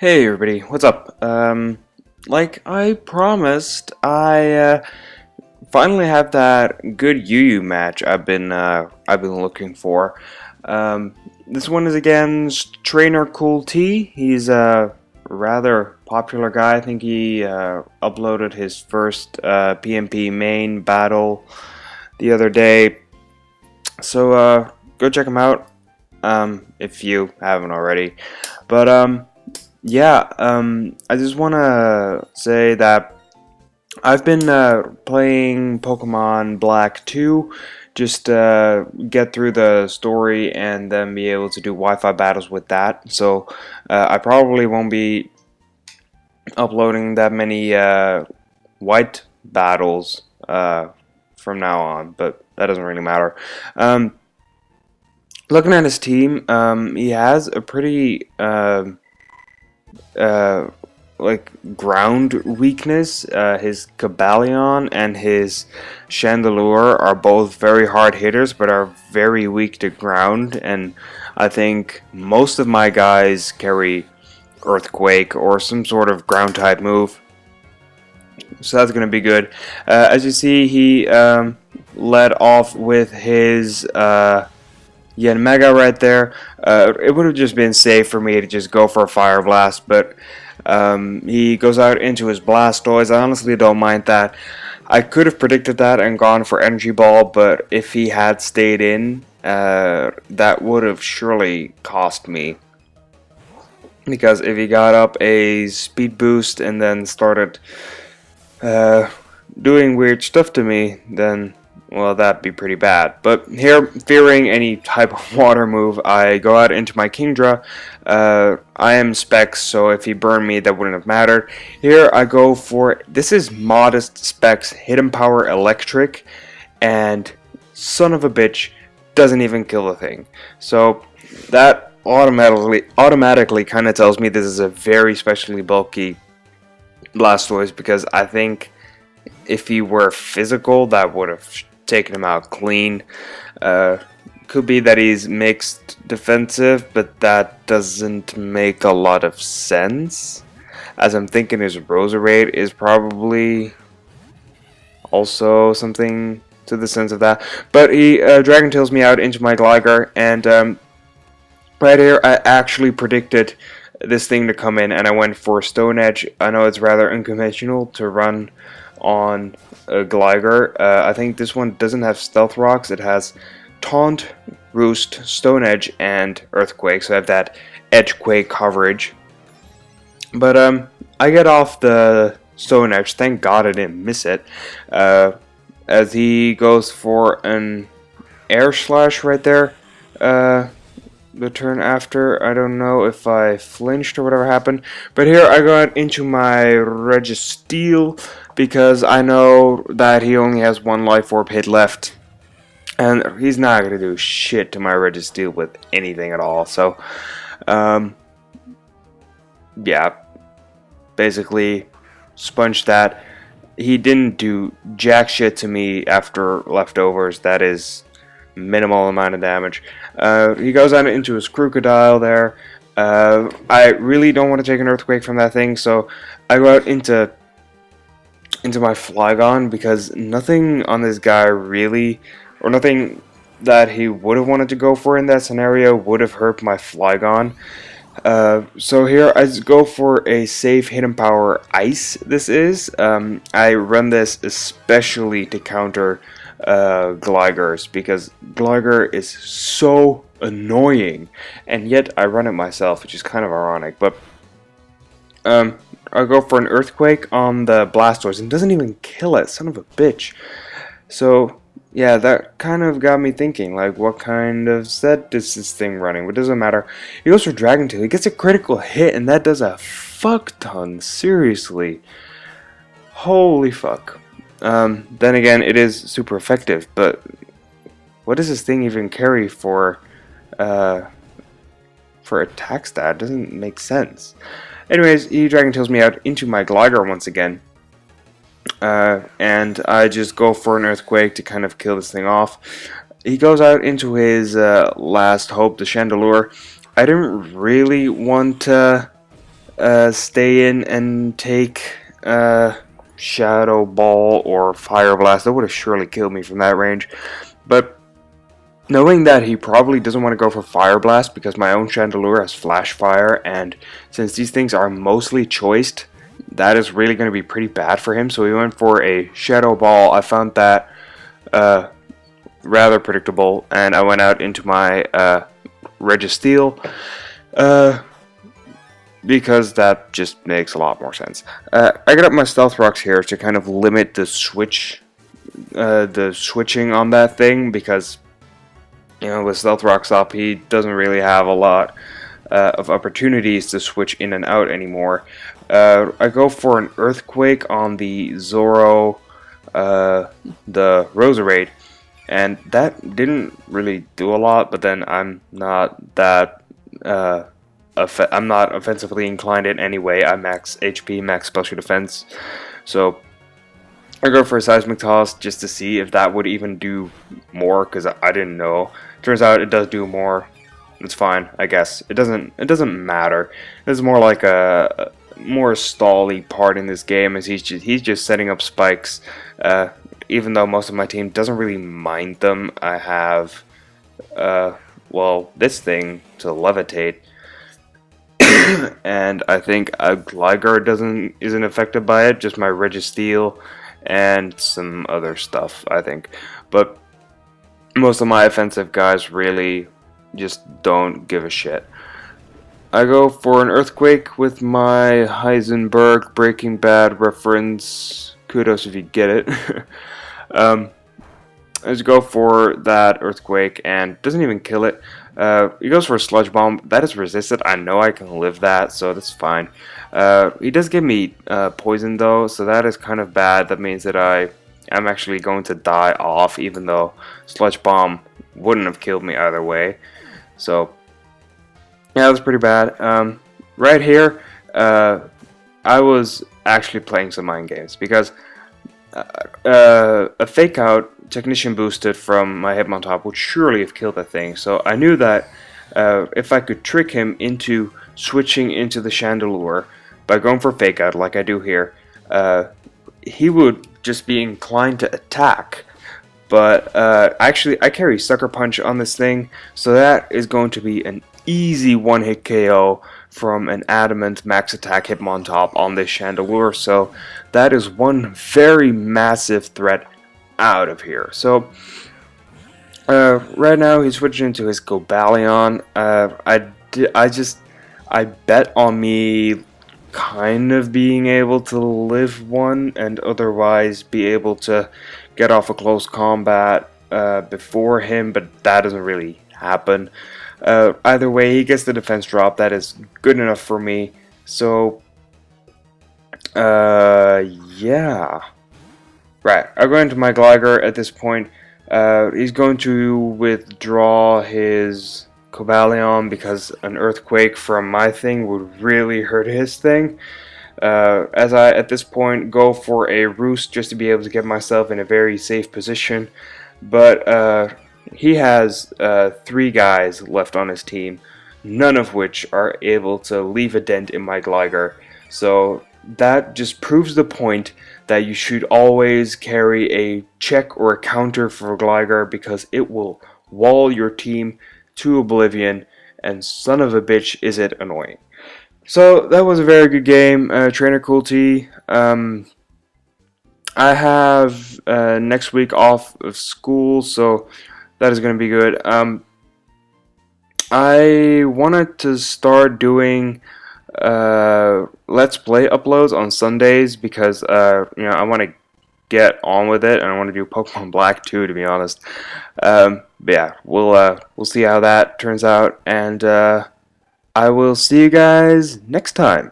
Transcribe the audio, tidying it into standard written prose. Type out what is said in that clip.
Hey everybody, what's up? Like I promised, I finally have that good Yu match I've been looking for. This one is against TrainerCoolT. He's a rather popular guy. I think he uploaded his first PMP main battle the other day. So go check him out if you haven't already. But yeah, I just want to say that I've been playing Pokemon Black 2, just get through the story and then be able to do Wi-Fi battles with that. So I probably won't be uploading that many white battles from now on, but that doesn't really matter. Looking at his team, he has a pretty like ground weakness. His Cabalion and his Chandelure are both very hard hitters, but are very weak to ground. And I think most of my guys carry Earthquake or some sort of ground type move, so that's gonna be good. As you see, he led off with his Mega right there. It would have just been safe for me to just go for a Fire Blast, but he goes out into his Blastoise. I honestly don't mind that. I could have predicted that and gone for Energy Ball, but if he had stayed in, that would have surely cost me. Because if he got up a speed boost and then started doing weird stuff to me, then, well, that'd be pretty bad. But here, fearing any type of water move, I go out into my Kingdra. I am Specs, so if he burned me, that wouldn't have mattered. Here, I go for, this is modest Specs, Hidden Power Electric, and son of a bitch, doesn't even kill the thing. So, that automatically kind of tells me this is a very specially bulky Blastoise, because I think if he were physical, that would have taken him out clean. Could be that he's mixed defensive, but that doesn't make a lot of sense, as I'm thinking his Roserade is probably also something to the sense of that. But he Dragon Tails me out into my Gligar, and right here I actually predicted this thing to come in, and I went for Stone Edge. I know it's rather unconventional to run on a Gligar. I think this one doesn't have Stealth Rocks. It has Taunt, Roost, Stone Edge, and Earthquake, so I have that Edgequake coverage. But I get off the Stone Edge. Thank God I didn't miss it. As he goes for an Air Slash right there. The turn after, I don't know if I flinched or whatever happened, but here I got into my Registeel because I know that he only has one Life Orb hit left, and he's not going to do shit to my Registeel with anything at all. So yeah, basically sponged that. He didn't do jack shit to me after leftovers. That is minimal amount of damage. He goes out into his Crocodile there. I really don't want to take an Earthquake from that thing, so I go out into my Flygon, because nothing on this guy really, or nothing that he would have wanted to go for in that scenario would have hurt my Flygon. So here I just go for a safe Hidden Power Ice. This is I run this especially to counter Gligars, because Gligar is so annoying, and yet I run it myself, which is kind of ironic. But I go for an Earthquake on the Blastoise and doesn't even kill it, son of a bitch. So yeah, that kind of got me thinking, like, what kind of set is this thing running? It doesn't matter. He goes for Dragon Tail. He gets a critical hit, and that does a fuck ton. Seriously. Holy fuck. Then again, it is super effective, but what does this thing even carry for attack stat? It doesn't make sense. Anyways, he Dragon Tails me out into my Gligar once again. And I just go for an Earthquake to kind of kill this thing off. He goes out into his last hope, the Chandelure. I didn't really want to stay in and take Shadow Ball or Fire Blast. That would have surely killed me from that range. But knowing that he probably doesn't want to go for Fire Blast because my own Chandelure has Flash Fire, and since these things are mostly choiced, that is really going to be pretty bad for him. So he went for a Shadow Ball. I found that rather predictable, and I went out into my Registeel because that just makes a lot more sense. I got up my Stealth Rocks here to kind of limit the switching on that thing, because with Stealth Rocks up, he doesn't really have a lot of opportunities to switch in and out anymore. I go for an Earthquake on the Zoro, the Roserade, and that didn't really do a lot. But then I'm not that I'm not offensively inclined in any way. I max HP, max special defense, so I go for a Seismic Toss just to see if that would even do more, because I didn't know. Turns out it does do more. It's fine, I guess. It doesn't matter. It's more like a more stally part in this game, as he's just setting up spikes. Even though most of my team doesn't really mind them, I have well, this thing to levitate. And I think a Gligar isn't affected by it, just my Registeel and some other stuff, I think. But most of my offensive guys really just don't give a shit. I go for an Earthquake with my Heisenberg Breaking Bad reference. Kudos if you get it. I just go for that Earthquake and doesn't even kill it. He goes for a Sludge Bomb. That is resisted. I know I can live that, so that's fine. He does give me poison though, so that is kind of bad. That means that I'm actually going to die off, even though Sludge Bomb wouldn't have killed me either way. So yeah, that was pretty bad. Right here, I was actually playing some mind games, because a Fake Out Technician boosted from my Hitmontop would surely have killed that thing. So I knew that if I could trick him into switching into the Chandelure by going for Fake Out like I do here, he would just be inclined to attack. But actually I carry Sucker Punch on this thing, so that is going to be an easy one-hit KO from an Adamant Max Attack Hitmontop on this Chandelure. So that is one very massive threat out of here. So right now he's switching into his Gobalion. I bet on me kind of being able to live one and otherwise be able to get off a close combat before him, but that doesn't really happen. Either way, he gets the defense drop. That is good enough for me. So yeah. Right, I'll go into my Gligar at this point. He's going to withdraw his Cobalion because an Earthquake from my thing would really hurt his thing. As I, at this point, go for a Roost just to be able to get myself in a very safe position. But he has 3 guys left on his team, none of which are able to leave a dent in my Gligar. So that just proves the point that you should always carry a check or a counter for Gligar, because it will wall your team to oblivion, and son of a bitch is it annoying. So that was a very good game. TrainerCoolT. I have next week off of school, so that is going to be good. I wanted to start doing Let's Play uploads on Sundays, because I want to get on with it, and I want to do Pokemon Black too, to be honest. But yeah, we'll see how that turns out, and I will see you guys next time.